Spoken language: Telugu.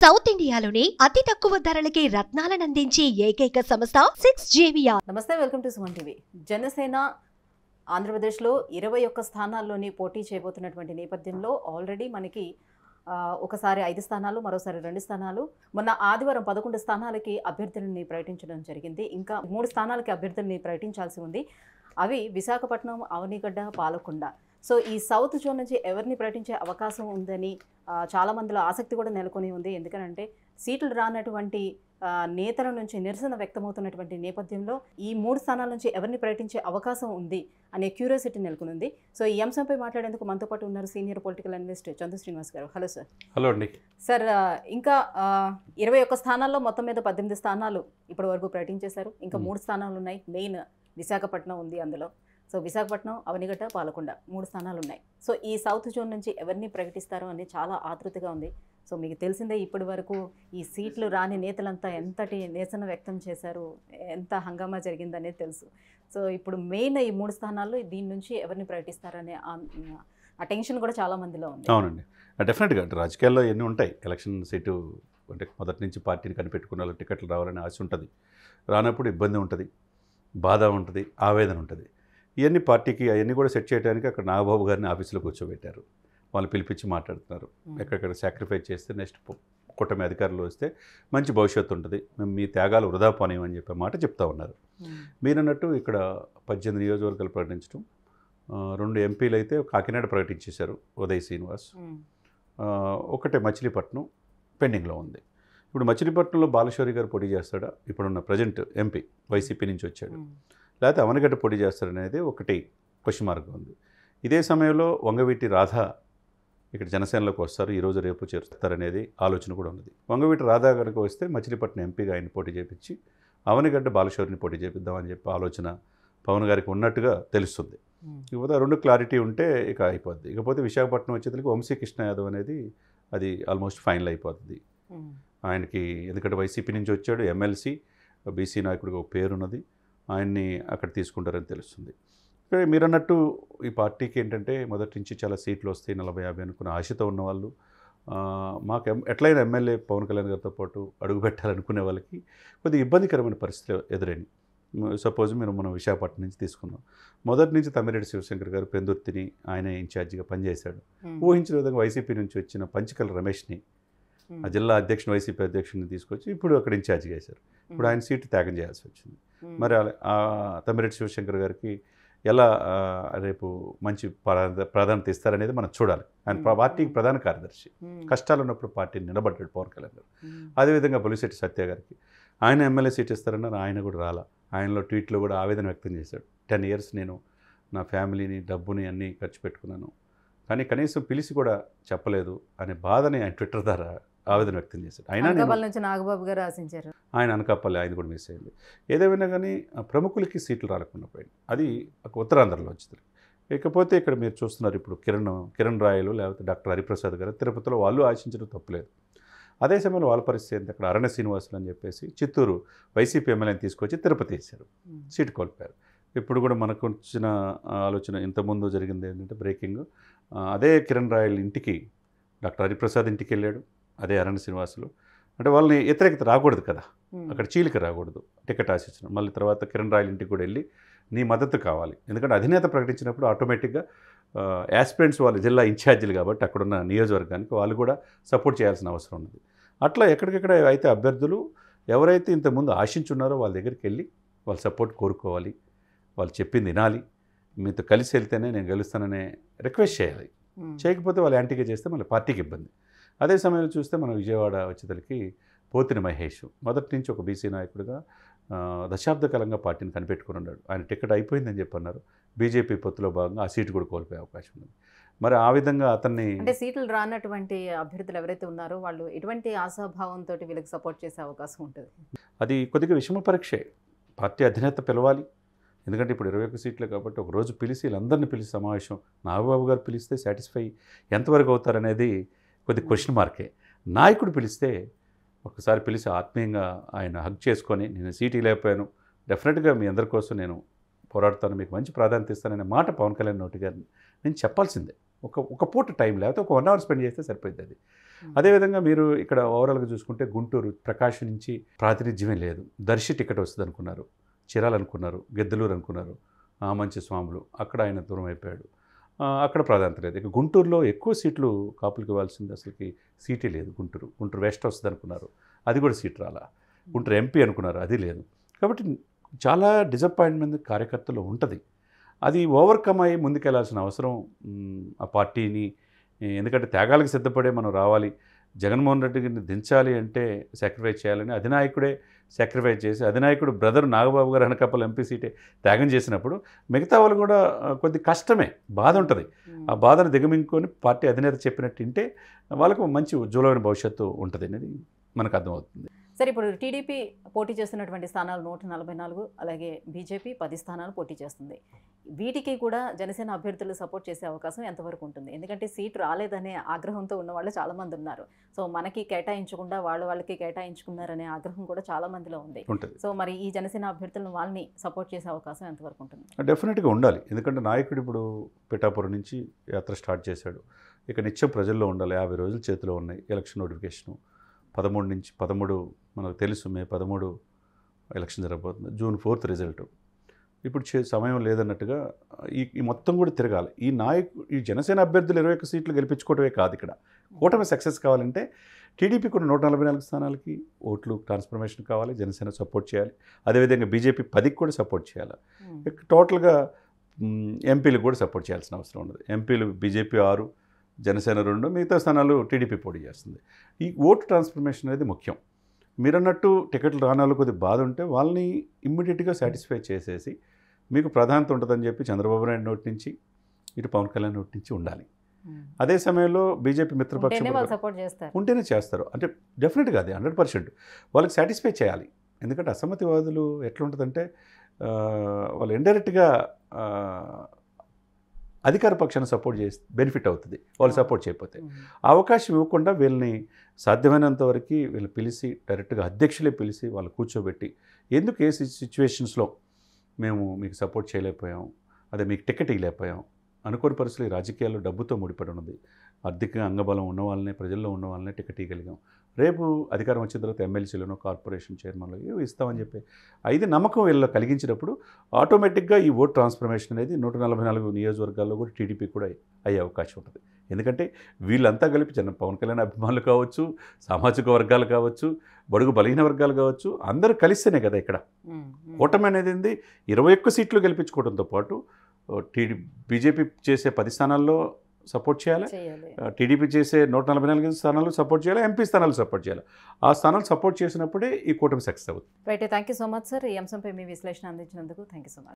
సౌత్ ఇండియాలోనే అతి తక్కువ ధరలకి రత్నాలనందించే ఏకైక సంస్థ 6JVR. నమస్తే, welcome to Suman TV. Janasena ఆంధ్రప్రదేశ్లో 21 స్థానాల్లోని పోటీ చేయబోతున్నటువంటి నేపథ్యంలో ఆల్రెడీ మనకి ఒకసారి 5 స్థానాలు, మరోసారి 2 స్థానాలు, మొన్న ఆదివారం 11 స్థానాలకి అభ్యర్థులని ప్రకటించడం జరిగింది. ఇంకా 3 స్థానాలకి అభ్యర్థుల్ని ప్రకటించాల్సి ఉంది. అవి విశాఖపట్నం, అవనిగడ్డ, పాలకొండ. సో ఈ సౌత్ జోన్ నుంచి ఎవరిని ప్రకటించే అవకాశం ఉందని చాలా మందిలో ఆసక్తి కూడా నెలకొని ఉంది. ఎందుకంటే సీట్లు రానటువంటి నేతల నుంచి నిరసన వ్యక్తమవుతున్నటువంటి నేపథ్యంలో ఈ 3 స్థానాల నుంచి ఎవరిని ప్రకటించే అవకాశం ఉంది అనే క్యూరియాసిటీ నెలకొని ఉంది. సో ఈ అంశంపై మాట్లాడేందుకు మనతో పాటు ఉన్నారు senior political analyst Chandu Srinivas గారు. Hello sir. హలో అండి. సార్, ఇంకా 21 స్థానాల్లో మొత్తం మీద 18 స్థానాలు ఇప్పటి వరకు ప్రకటించేశారు. ఇంకా 3 స్థానాలు ఉన్నాయి. మెయిన్ విశాఖపట్నం ఉంది అందులో. సో విశాఖపట్నం, అవనిగడ్డ, పాలకొండ 3 స్థానాలు ఉన్నాయి. సో ఈ సౌత్ జోన్ నుంచి ఎవరిని ప్రకటిస్తారో అని చాలా ఆతృతగా ఉంది. సో మీకు తెలిసిందే ఇప్పటి వరకు ఈ సీట్లు రాని నేతలంతా ఎంతటి నిరసన వ్యక్తం చేశారు, ఎంత హంగామా జరిగిందనేది తెలుసు. సో ఇప్పుడు మెయిన్ ఈ 3 స్థానాల్లో దీని నుంచి ఎవరిని ప్రకటిస్తారనే ఆ టెన్షన్ కూడా చాలా మందిలో ఉంది. అవునండి, డెఫినెట్గా అంటే రాజకీయాల్లో ఎన్ని ఉంటాయి. ఎలక్షన్ సీటు అంటే మొదటి నుంచి పార్టీని కనిపెట్టుకున్న వాళ్ళు టికెట్లు రావాలని ఆశ ఉంటుంది. రానప్పుడు ఇబ్బంది ఉంటుంది, బాధ ఉంటుంది, ఆవేదన ఉంటుంది. ఇవన్నీ పార్టీకి అవన్నీ కూడా సెట్ చేయడానికి అక్కడ నాగబాబు గారిని ఆఫీసులో కూర్చోబెట్టారు. వాళ్ళు పిలిపించి మాట్లాడుతున్నారు. ఎక్కడెక్కడ సాక్రిఫైస్ చేస్తే నెక్స్ట్ కూటమి అధికారులు వస్తే మంచి భవిష్యత్తు ఉంటుంది, మేము మీ త్యాగాలు వృధా పోనేమని చెప్పే మాట చెప్తా ఉన్నారు. మీరన్నట్టు ఇక్కడ 18 నియోజకవర్గాలు ప్రకటించడం, 2 ఎంపీలు అయితే కాకినాడ ప్రకటించేశారు, ఉదయ్ శ్రీనివాస్. ఒకటే మచిలీపట్నం పెండింగ్లో ఉంది. ఇప్పుడు మచిలీపట్నంలో బాలశౌరి గారు పోటీ చేస్తాడా, ఇప్పుడున్న ప్రజెంట్ ఎంపీ వైసీపీ నుంచి వచ్చాడు, లేకపోతే అవనగడ్డ పోటీ చేస్తాడనేది ఒకటి క్వశ్చన్ మార్క్ ఉంది. ఇదే సమయంలో వంగవీటి రాధా ఇక్కడ జనసేనలోకి వస్తారు, ఈరోజు రేపు చేరుస్తారనేది ఆలోచన కూడా ఉన్నది. వంగవీటి రాధా కనుక వస్తే మచిలీపట్నం ఎంపీగా ఆయన పోటీ చేయించి అవనగడ్డ బాలశౌరిని పోటీ చేపిద్దామని చెప్పి ఆలోచన పవన్ గారికి ఉన్నట్టుగా తెలుస్తుంది. ఇకపోతే 2 క్లారిటీ ఉంటే ఇక అయిపోద్ది. ఇకపోతే విశాఖపట్నం వచ్చేందుకు వంశీకృష్ణ యాదవ్ అనేది అది ఆల్మోస్ట్ ఫైనల్ అయిపోతుంది ఆయనకి. ఎందుకంటే వైసీపీ నుంచి వచ్చాడు, ఎమ్మెల్సీ, బీసీ నాయకుడికి ఒక పేరున్నది, ఆయన్ని అక్కడ తీసుకుంటారని తెలుస్తుంది. ఇక్కడ మీరన్నట్టు ఈ పార్టీకి ఏంటంటే మొదటి నుంచి చాలా సీట్లు వస్తాయి, 40-50 అనుకున్న ఆశతో ఉన్నవాళ్ళు, మాకు ఎట్లయినా ఎమ్మెల్యే పవన్ కళ్యాణ్ గారితో పాటు అడుగు పెట్టాలనుకునే వాళ్ళకి కొద్దిగా ఇబ్బందికరమైన పరిస్థితులు ఎదురైనవి. సపోజ్ మనం విశాఖపట్నం నుంచి తీసుకున్నాం. మొదటి నుంచి తమ్మిరెడ్డి శివశంకర్ గారు పెందుర్తిని ఆయన ఇన్ఛార్జిగా పనిచేశాడు. ఊహించిన విధంగా వైసీపీ నుంచి వచ్చిన పంచకల రమేష్ని ఆ జిల్లా అధ్యక్షుని, వైసీపీ అధ్యక్షుడిని తీసుకొచ్చి ఇప్పుడు అక్కడ ఇన్ఛార్జిగా వేశారు. ఇప్పుడు ఆయన సీటు త్యాగం చేయాల్సి వచ్చింది. మరి తమ్మిరెడ్డి శివశంకర్ గారికి ఎలా రేపు మంచి ప్రాధాన్యత ఇస్తారనేది మనం చూడాలి. ఆయన పార్టీకి ప్రధాన కార్యదర్శి, కష్టాలు ఉన్నప్పుడు పార్టీని నిలబడ్డాడు పవన్ కళ్యాణ్ గారు. అదేవిధంగా బొలిశెట్టి సత్య గారికి ఆయన ఎమ్మెల్యే సీట్ ఇస్తారన్నారు, ఆయన కూడా రాలా. ఆయనలో ట్వీట్లో కూడా ఆవేదన వ్యక్తం చేశాడు. 10 years నేను నా ఫ్యామిలీని, డబ్బుని అన్నీ ఖర్చు పెట్టుకున్నాను, కానీ కనీసం పిలిచి కూడా చెప్పలేదు అనే బాధని ఆయన ట్విట్టర్ ద్వారా ఆవేదన వ్యక్తం చేశాడు. ఆయన నుంచి నాగబాబు గారు ఆశించారు, ఆయన అనకాపల్లి ఆయన కూడా మిస్ అయింది. ఏదేమైనా కానీ ప్రముఖులకి సీట్లు రాకుండా పోయింది. అది ఉత్తరాంధ్రలో వచ్చింది. ఇకపోతే ఇక్కడ మీరు చూస్తున్నారు ఇప్పుడు కిరణ్ రాయలు, లేకపోతే డాక్టర్ హరిప్రసాద్ గారు తిరుపతిలో వాళ్ళు ఆశించడం తప్పులేదు. అదే సమయంలో వాళ్ళ పరిస్థితి ఏంటి, అక్కడ అరణ్య శ్రీనివాసులు అని చెప్పేసి చిత్తూరు వైసీపీ ఎమ్మెల్యేని తీసుకొచ్చి తిరుపతి వేశారు, సీటు కోల్పోయారు. ఇప్పుడు కూడా మనకు వచ్చిన ఆలోచన ఇంతకుముందు జరిగింది ఏంటంటే బ్రేకింగ్, అదే కిరణ్ రాయల్ ఇంటికి డాక్టర్ హరిప్రసాద్ ఇంటికి వెళ్ళాడు, అదే అరణ్య శ్రీనివాసులు. అంటే వాళ్ళని వ్యతిరేకత రాకూడదు కదా, అక్కడ చీలిక రాకూడదు, టికెట్ ఆశించడం. మళ్ళీ తర్వాత కిరణ్ రాయల్ ఇంటికి కూడా వెళ్ళి నీ మద్దతు కావాలి, ఎందుకంటే అధినేత ప్రకటించినప్పుడు ఆటోమేటిక్గా యాస్పిరెంట్స్ వాళ్ళు జిల్లా ఇన్ఛార్జీలు కాబట్టి అక్కడున్న నియోజకవర్గానికి వాళ్ళు కూడా సపోర్ట్ చేయాల్సిన అవసరం ఉన్నది. అట్లా ఎక్కడికెక్కడ అయితే అభ్యర్థులు ఎవరైతే ఇంతకుముందు ఆశించున్నారో వాళ్ళ దగ్గరికి వెళ్ళి వాళ్ళ సపోర్ట్ కోరుకోవాలి, వాళ్ళు చెప్పింది వినాలి, మీతో కలిసి వెళ్తేనే నేను గెలుస్తాననే రిక్వెస్ట్ చేయాలి. చేయకపోతే వాళ్ళు యాంటీగా చేస్తే మళ్ళీ పార్టీకి ఇబ్బంది. అదే సమయంలో చూస్తే మనం విజయవాడ వచ్చేసరికి పోతిన మహేష్ మొదటి నుంచి ఒక బీసీ నాయకుడిగా దశాబ్ద కాలంగా పార్టీని కనిపెట్టుకుని ఉన్నాడు. ఆయన టికెట్ అయిపోయిందని చెప్పన్నారు, బీజేపీ పొత్తులో భాగంగా ఆ సీటు కూడా కోల్పోయే అవకాశం ఉంది. మరి ఆ విధంగా అతన్ని అంటే సీట్లు రానటువంటి అభ్యర్థులు ఎవరైతే ఉన్నారో వాళ్ళు ఎటువంటి ఆశాభావంతో వీళ్ళకి సపోర్ట్ చేసే అవకాశం ఉంటుంది? అది కొద్దిగా విషమ పరీక్షే. పార్టీ అధినేత పిలవాలి, ఎందుకంటే ఇప్పుడు 21 సీట్లు కాబట్టి ఒక రోజు పిలిచి వీళ్ళందరినీ పిలిచి సమావేశం నాగబాబు గారు పిలిస్తే సాటిస్ఫై ఎంతవరకు అవుతారనేది కొద్ది క్వశ్చన్ మార్కే. నాయకుడు పిలిస్తే ఒకసారి పిలిచి ఆత్మీయంగా ఆయన హగ్ చేసుకొని నేను సీటు లేకపోయాను, డెఫినెట్గా మీ అందరి కోసం నేను పోరాడుతాను, మీకు మంచి ప్రాధాన్యత ఇస్తాననే మాట పవన్ కళ్యాణ్ నోటి గారిని నేను చెప్పాల్సిందే. ఒక పూట టైం లేకపోతే ఒక 1 hour స్పెండ్ చేస్తే సరిపోయింది. అది అదేవిధంగా మీరు ఇక్కడ ఓవరాల్గా చూసుకుంటే గుంటూరు ప్రకాశం నుంచి ప్రాతినిధ్యమే లేదు. దర్శి టికెట్ వస్తుంది అనుకున్నారు, చిరాలు అనుకున్నారు, గిద్దలూరు అనుకున్నారు, మంచి స్వాములు, అక్కడ ఆయన దూరం అయిపోయాడు. అక్కడ ప్రాధాన్యత లేదు. ఇక గుంటూరులో ఎక్కువ సీట్లు కాపులకు ఇవ్వాల్సింది అసలుకి సీటే లేదు. గుంటూరు వెస్ట్ వస్తుంది అనుకున్నారు, అది కూడా సీట్ రాలా. గుంటూరు ఎంపీ అనుకున్నారు, అది లేదు. కాబట్టి చాలా డిసప్పాయింట్మెంట్ కార్యకర్తలు ఉంటుంది. అది ఓవర్కమ్ అయ్యి ముందుకెళ్లాల్సిన అవసరం ఆ పార్టీని, ఎందుకంటే త్యాగాలకు సిద్ధపడే మనం రావాలి. జగన్మోహన్ రెడ్డిని దించాలి అంటే సాక్రిఫైస్ చేయాలని అధినాయకుడే సాక్రిఫైస్ చేసి, అధినాయకుడు బ్రదర్ నాగబాబు గారు అనకాపల్లి ఎంపీ సీటే త్యాగం చేసినప్పుడు మిగతా వాళ్ళు కూడా కొద్ది కష్టమే, బాధ ఉంటుంది. ఆ బాధను దిగమింగుకొని పార్టీ అధినేత చెప్పినట్టు వింటే వాళ్ళకు మంచి ఉజ్వలమైన భవిష్యత్తు ఉంటుంది అనేది మనకు అర్థమవుతుంది. సరే, ఇప్పుడు టీడీపీ పోటీ చేస్తున్నటువంటి స్థానాలు 144, అలాగే బీజేపీ 10 స్థానాలు పోటీ చేస్తుంది. వీటికి కూడా జనసేన అభ్యర్థులు సపోర్ట్ చేసే అవకాశం ఎంతవరకు ఉంటుంది? ఎందుకంటే సీటు రాలేదనే ఆగ్రహంతో ఉన్న వాళ్ళు చాలామంది ఉన్నారు. సో మనకి కేటాయించకుండా వాళ్ళకి కేటాయించుకున్నారనే ఆగ్రహం కూడా చాలా మందిలో ఉంది. సో మరి ఈ జనసేన అభ్యర్థులను వాళ్ళని సపోర్ట్ చేసే అవకాశం ఎంతవరకు ఉంటుంది? డెఫినెట్గా ఉండాలి. ఎందుకంటే నాయకుడు ఇప్పుడు పిఠాపురం నుంచి యాత్ర స్టార్ట్ చేశాడు. ఇక నిత్యం ప్రజల్లో ఉండాలి. 50 రోజులు చేతిలో ఉన్నాయి. ఎలక్షన్ నోటిఫికేషను 13 నుంచి 13 మనకు తెలుసు, మే 13 ఎలక్షన్ జరగబోతుంది. June 4 result. ఇప్పుడు సమయం లేదన్నట్టుగా ఈ మొత్తం కూడా తిరగాలి. ఈ జనసేన అభ్యర్థులు 21 సీట్లు గెలిపించుకోవడమే కాదు, ఇక్కడ కూటమి సక్సెస్ కావాలంటే టీడీపీ కూడా 144 స్థానాలకి ఓట్లు ట్రాన్స్ఫర్మేషన్ కావాలి, జనసేన సపోర్ట్ చేయాలి. అదేవిధంగా బీజేపీ 10కి కూడా సపోర్ట్ చేయాలి. టోటల్గా ఎంపీలకు కూడా సపోర్ట్ చేయాల్సిన అవసరం ఉండదు. ఎంపీలు బీజేపీ 6, జనసేన 2, మిగతా స్థానాలు టీడీపీ పోటీ చేస్తుంది. ఈ ఓటు ట్రాన్స్ఫర్మేషన్ అనేది ముఖ్యం. మీరన్నట్టు టికెట్లు రానాలు కొద్దిగా బాధ ఉంటే వాళ్ళని ఇమ్మీడియట్గా సాటిస్ఫై చేసేసి మీకు ప్రాధాన్యత ఉంటుందని చెప్పి చంద్రబాబు నాయుడు నోటి నుంచి, ఇటు పవన్ కళ్యాణ్ నోటి నుంచి ఉండాలి. అదే సమయంలో బీజేపీ మిత్రపక్షం ఉంటేనే చేస్తారు. అంటే డెఫినెట్గా అది 100% వాళ్ళకి సాటిస్ఫై చేయాలి. ఎందుకంటే అసమ్మతివాదులు ఎట్లుంటుందంటే వాళ్ళు ఇండైరెక్ట్గా అధికార పక్షాన్ని సపోర్ట్ చేసి బెనిఫిట్ అవుతుంది వాళ్ళు సపోర్ట్ చేయకపోతే. అవకాశం ఇవ్వకుండా వీళ్ళని సాధ్యమైనంత వరకు వీళ్ళు పిలిచి డైరెక్ట్గా అధ్యక్షులే పిలిచి వాళ్ళు కూర్చోబెట్టి, ఎందుకు ఏ సిచ్యువేషన్స్లో మేము మీకు సపోర్ట్ చేయలేకపోయాం, అదే మీకు టికెట్ ఇవ్వలేకపోయాం, అనుకోని పరిస్థితులు రాజకీయాల్లో డబ్బుతో ముడిపడి ఉన్నది. ఆర్థికంగా అంగబలం ఉన్న వాళ్ళనే, ప్రజల్లో ఉన్న వాళ్ళనే టికెట్ ఇవ్వగలిగాం. రేపు అధికారం వచ్చిన తర్వాత ఎమ్మెల్సీలను, కార్పొరేషన్ చైర్మన్లు ఏవో ఇస్తామని చెప్పి ఇది నమ్మకం వీళ్ళు కలిగించినప్పుడు ఆటోమేటిక్గా ఈ ఓట్ ట్రాన్స్ఫర్మేషన్ అనేది 144 నియోజకవర్గాల్లో కూడా టీడీపీ కూడా అయ్యే అవకాశం ఉంటుంది. ఎందుకంటే వీళ్ళంతా కలిపి పవన్ కళ్యాణ్ అభిమానులు కావచ్చు, సామాజిక వర్గాలు కావచ్చు, బడుగు బలహీన వర్గాలు కావచ్చు, అందరూ కలిస్తేనే కదా ఇక్కడ కూటమి అనేది 21 సీట్లు గెలిపించుకోవడంతో పాటు బీజేపీ చేసే 10 స్థానాల్లో సపోర్ట్ చేయాలి, టీడీపీ చేసే 144 స్థానాలు సపోర్ట్ చేయాలి, ఎంపీ స్థానాలు సపోర్ట్ చేయాలి. ఆ స్థానాలు సపోర్ట్ చేసినప్పుడే ఈ కూటమి సక్సెస్ అవుతుంది. Right, thank you so much sir. ఈ అంశంపై మీ విశ్లేషణ అందించినందుకు థ్యాంక్ యూ సో మచ్.